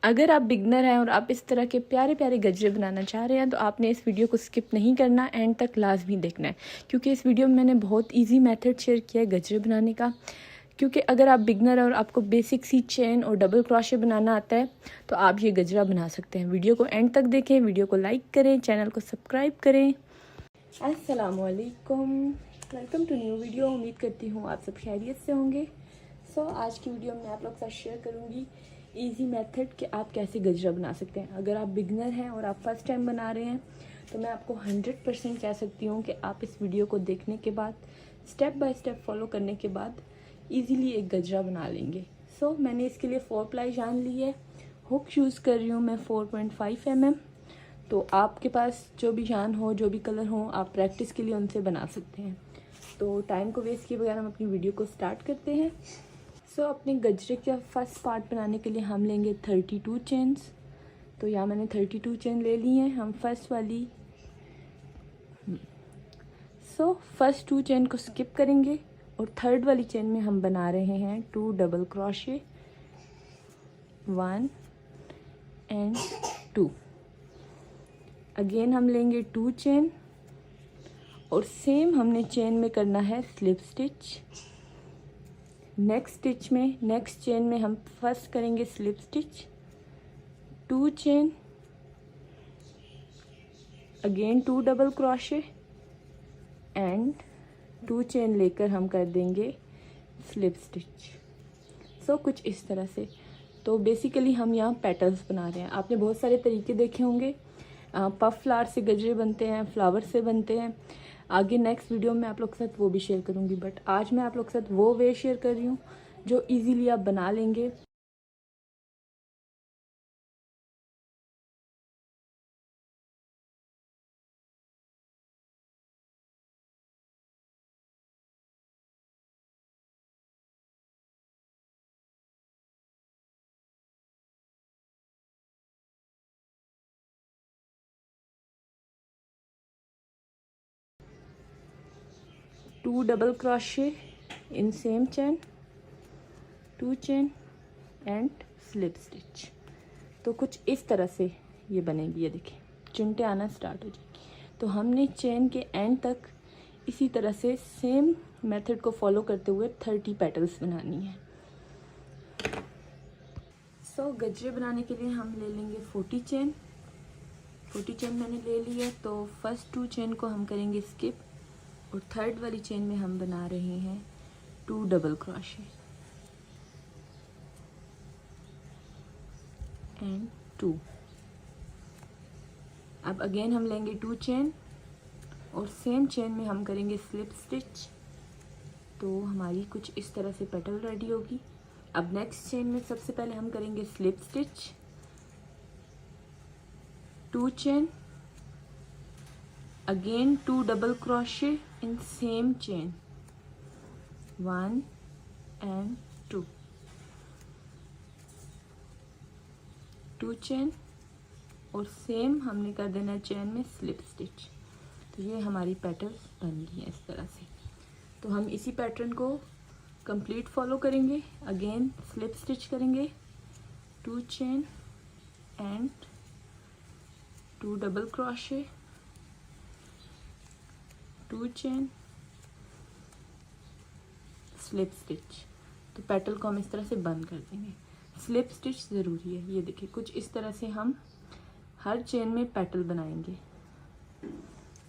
अगर आप बिगनर हैं और आप इस तरह के प्यारे प्यारे गजरे बनाना चाह रहे हैं तो आपने इस वीडियो को स्किप नहीं करना, एंड तक लाजमी देखना है, क्योंकि इस वीडियो में मैंने बहुत इजी मेथड शेयर किया है गजरे बनाने का। क्योंकि अगर आप बिगनर हैं और आपको बेसिक सी चेन और डबल क्रोशे बनाना आता है तो आप ये गजरा बना सकते हैं। वीडियो को एंड तक देखें, वीडियो को लाइक करें, चैनल को सब्सक्राइब करें। अस्सलामुअलैकुम, वेलकम टू न्यू वीडियो। उम्मीद करती हूँ आप सब खैरियत से होंगे। आज की वीडियो में आप लोग के साथ शेयर करूँगी इजी मेथड कि आप कैसे गजरा बना सकते हैं। अगर आप बिगनर हैं और आप फर्स्ट टाइम बना रहे हैं तो मैं आपको 100% कह सकती हूँ कि आप इस वीडियो को देखने के बाद, स्टेप बाय स्टेप फॉलो करने के बाद इजीली एक गजरा बना लेंगे। मैंने इसके लिए 4 प्लाई जान ली है। हुक यूज़ कर रही हूँ मैं 4.5 mm। तो आपके पास जो भी जान हो, जो भी कलर हो, आप प्रैक्टिस के लिए उनसे बना सकते हैं। तो टाइम को वेस्ट किए बगैर हम अपनी वीडियो को स्टार्ट करते हैं। अपने गजरे का फर्स्ट पार्ट बनाने के लिए हम लेंगे 32 चेन्स। तो यहाँ मैंने 32 चेन ले ली हैं। हम फर्स्ट वाली फर्स्ट 2 चेन को स्किप करेंगे और थर्ड वाली चेन में हम बना रहे हैं 2 डबल क्रोशे, 1 एंड 2। अगेन हम लेंगे 2 चेन और सेम हमने चेन में करना है स्लिप स्टिच। नेक्स्ट चेन में हम फर्स्ट करेंगे slip stitch, 2 chain, again 2 double crochet and 2 chain लेकर हम कर देंगे स्लिप स्टिच। कुछ इस तरह से। तो बेसिकली हम यहाँ पेटल्स बना रहे हैं। आपने बहुत सारे तरीके देखे होंगे, पफ फ्लावर से गजरे बनते हैं, फ्लावर से बनते हैं। आगे नेक्स्ट वीडियो में आप लोग के साथ वो भी शेयर करूँगी, बट आज मैं आप लोग के साथ वो वे शेयर कर रही हूँ जो इजीली आप बना लेंगे। Two double crochet in same chain, 2 chain and slip stitch. तो कुछ इस तरह से ये बनेगी। ये देखिए चुनटे आना स्टार्ट हो जाएगी। तो हमने चेन के एंड तक इसी तरह से सेम मेथड को फॉलो करते हुए 30 पेटल्स बनानी है। गजरे बनाने के लिए हम ले लेंगे 40 चेन। 40 चेन मैंने ले ली है। तो फर्स्ट 2 चेन को हम करेंगे स्किप और थर्ड वाली चेन में हम बना रहे हैं 2 डबल क्रोशे एंड 2। अब अगेन हम लेंगे 2 चेन और सेम चेन में हम करेंगे स्लिप स्टिच। तो हमारी कुछ इस तरह से पेटल रेडी होगी। अब नेक्स्ट चेन में सबसे पहले हम करेंगे slip stitch, 2 chain, again 2 double crochet in same chain, 1 and 2, 2 chain और सेम हमने कर देना है चेन में स्लिप स्टिच। तो ये हमारी पेटल्स बन गई है इस तरह से। तो हम इसी पैटर्न को कंप्लीट फॉलो करेंगे। अगेन स्लिप स्टिच करेंगे, 2 chain and 2 double crochet, 2 chain, slip stitch. तो पेटल को हम इस तरह से बंद कर देंगे। स्लिप स्टिच ज़रूरी है। ये देखिए कुछ इस तरह से हम हर चेन में पेटल बनाएंगे।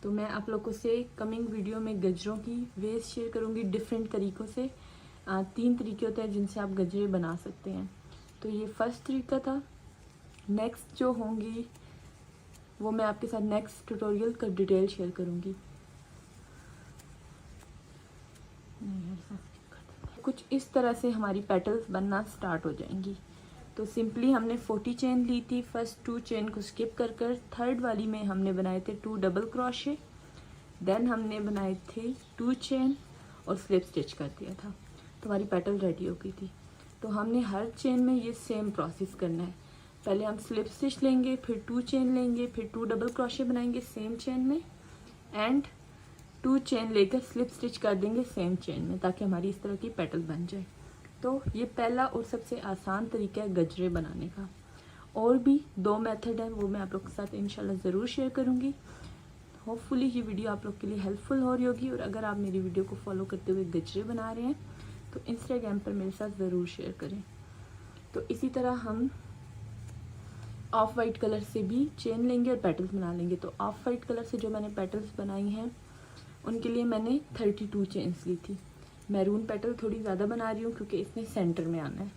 तो मैं आप लोगों से कमिंग वीडियो में गजरों की वेज शेयर करूंगी डिफरेंट तरीक़ों से। 3 तरीके होते हैं जिनसे आप गजरे बना सकते हैं। तो ये फर्स्ट तरीका था। नेक्स्ट जो होंगी वो मैं आपके साथ नेक्स्ट ट्यूटोरियल का डिटेल शेयर करूंगी। कुछ इस तरह से हमारी पेटल्स बनना स्टार्ट हो जाएंगी। तो सिंपली हमने 40 चेन ली थी। फर्स्ट 2 चेन को स्किप कर थर्ड वाली में हमने बनाए थे 2 डबल क्रोशे, देन हमने बनाए थे 2 चेन और स्लिप स्टिच कर दिया था। तो हमारी पेटल रेडी हो गई थी। तो हमने हर चेन में ये सेम प्रोसेस करना है। पहले हम स्लिप स्टिच लेंगे, फिर 2 चेन लेंगे, फिर 2 डबल क्रोशे बनाएंगे सेम चेन में एंड 2 चेन लेकर स्लिप स्टिच कर देंगे सेम चेन में, ताकि हमारी इस तरह की पेटल बन जाए। तो ये पहला और सबसे आसान तरीका है गजरे बनाने का। और भी 2 मेथड हैं, वो मैं आप लोग के साथ इंशाल्लाह ज़रूर शेयर करूँगी। होपफुली ये वीडियो आप लोग के लिए हेल्पफुल हो रही होगी। और अगर आप मेरी वीडियो को फॉलो करते हुए गजरे बना रहे हैं तो इंस्टाग्राम पर मेरे साथ ज़रूर शेयर करें। तो इसी तरह हम ऑफ वाइट कलर से भी चेन लेंगे और पेटल्स बना लेंगे। तो ऑफ वाइट कलर से जो मैंने पेटल्स बनाई हैं उनके लिए मैंने 32 चेन्स ली थी। मैरून पेटल थोड़ी ज़्यादा बना रही हूँ क्योंकि इसने सेंटर में आना है।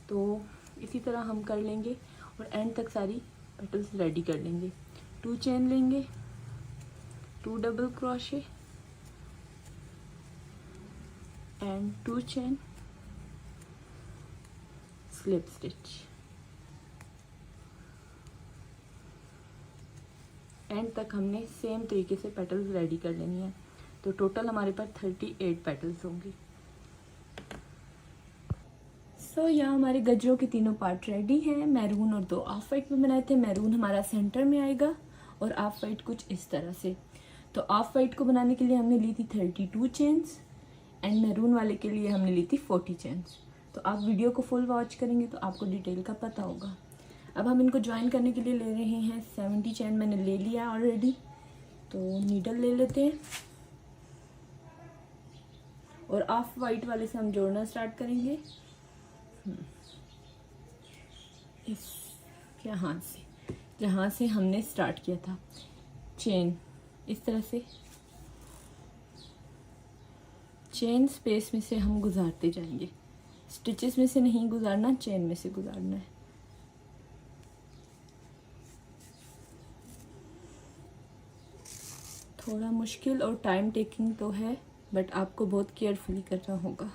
तो इसी तरह हम कर लेंगे और एंड तक सारी पेटल्स रेडी कर लेंगे। 2 चेन लेंगे, 2 double crochet and 2 chain, slip stitch. And तक हमने सेम तरीके से पेटल्स रेडी कर लेनी है। तो टोटल हमारे पास 38 पेटल्स होंगी। सो यहाँ हमारे गजरों के तीनों पार्ट रेडी हैं। मैरून और 2 ऑफ वाइट में बनाए थे। मैरून हमारा सेंटर में आएगा और ऑफ वाइट कुछ इस तरह से। तो ऑफ वाइट को बनाने के लिए हमने ली थी 32 चेन्स एंड मैरून वाले के लिए हमने ली थी 40 चेन्स। तो आप वीडियो को फुल वॉच करेंगे तो आपको डिटेल का पता होगा। अब हम इनको ज्वाइन करने के लिए ले रहे हैं 70 चेन मैंने ले लिया ऑलरेडी। तो नीडल ले लेते हैं और ऑफ वाइट वाले से हम जोड़ना स्टार्ट करेंगे इस यहाँ से, जहाँ से हमने स्टार्ट किया था। चेन इस तरह से चेन स्पेस में से हम गुजारते जाएंगे। स्टिचेस में से नहीं गुजारना, चेन में से गुजारना है। थोड़ा मुश्किल और टाइम टेकिंग तो है, बट आपको बहुत केयरफुली करना होगा।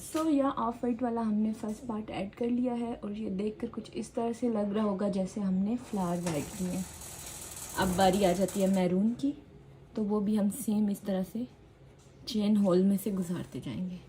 सो यहाँ ऑफ वाइट वाला हमने फर्स्ट पार्ट ऐड कर लिया है और ये देखकर कुछ इस तरह से लग रहा होगा जैसे हमने फ्लावर ऐड किए हैं। अब बारी आ जाती है मैरून की, तो वो भी हम सेम इस तरह से चेन होल में से गुजारते जाएंगे।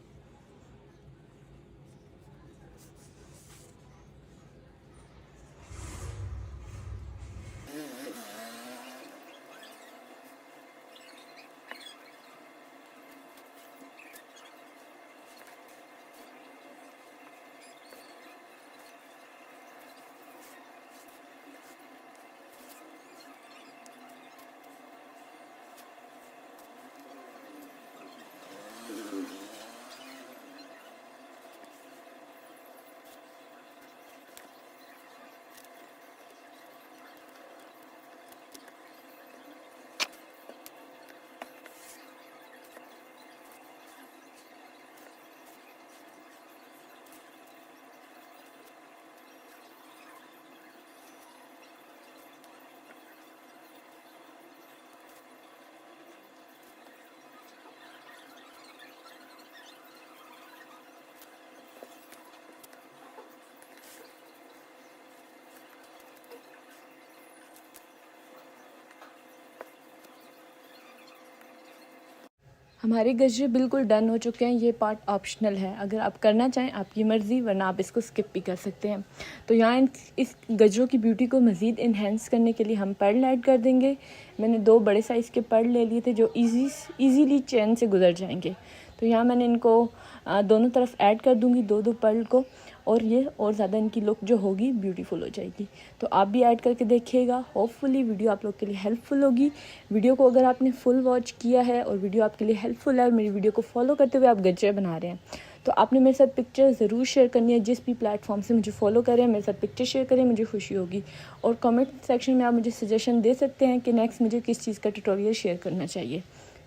हमारे गजरे बिल्कुल डन हो चुके हैं। ये पार्ट ऑप्शनल है, अगर आप करना चाहें आपकी मर्ज़ी, वरना आप इसको स्किप भी कर सकते हैं। तो यहाँ इस गजरों की ब्यूटी को मज़ीद इन्हेंस करने के लिए हम पर्ल ऐड कर देंगे। मैंने 2 बड़े साइज़ के पर्ल ले लिए थे जो ईज़ीली चेन से गुजर जाएंगे। तो यहाँ मैंने इनको दोनों तरफ ऐड कर दूँगी 2-2 पर्ल को, और ये और ज़्यादा इनकी लुक जो होगी ब्यूटीफुल हो जाएगी। तो आप भी ऐड करके देखिएगा। होपफुली वीडियो आप लोग के लिए हेल्पफुल होगी। वीडियो को अगर आपने फुल वॉच किया है और वीडियो आपके लिए हेल्पफुल है और मेरी वीडियो को फॉलो करते हुए आप गजरे बना रहे हैं, तो आपने मेरे साथ पिक्चर ज़रूर शेयर करनी है। जिस भी प्लेटफॉर्म से मुझे फॉलो करें, मेरे साथ पिक्चर शेयर करें, मुझे खुशी होगी। और कमेंट सेक्शन में आप मुझे सजेशन दे सकते हैं कि नेक्स्ट मुझे किस चीज़ का ट्यूटोरियल शेयर करना चाहिए।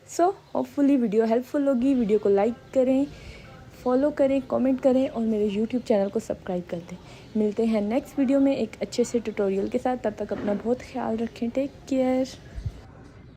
सो होपफुली वीडियो हेल्पफुल होगी। वीडियो को लाइक करें, फॉलो करें, कमेंट करें और मेरे यूट्यूब चैनल को सब्सक्राइब कर दें। मिलते हैं नेक्स्ट वीडियो में एक अच्छे से ट्यूटोरियल के साथ। तब तक अपना बहुत ख्याल रखें। Take care.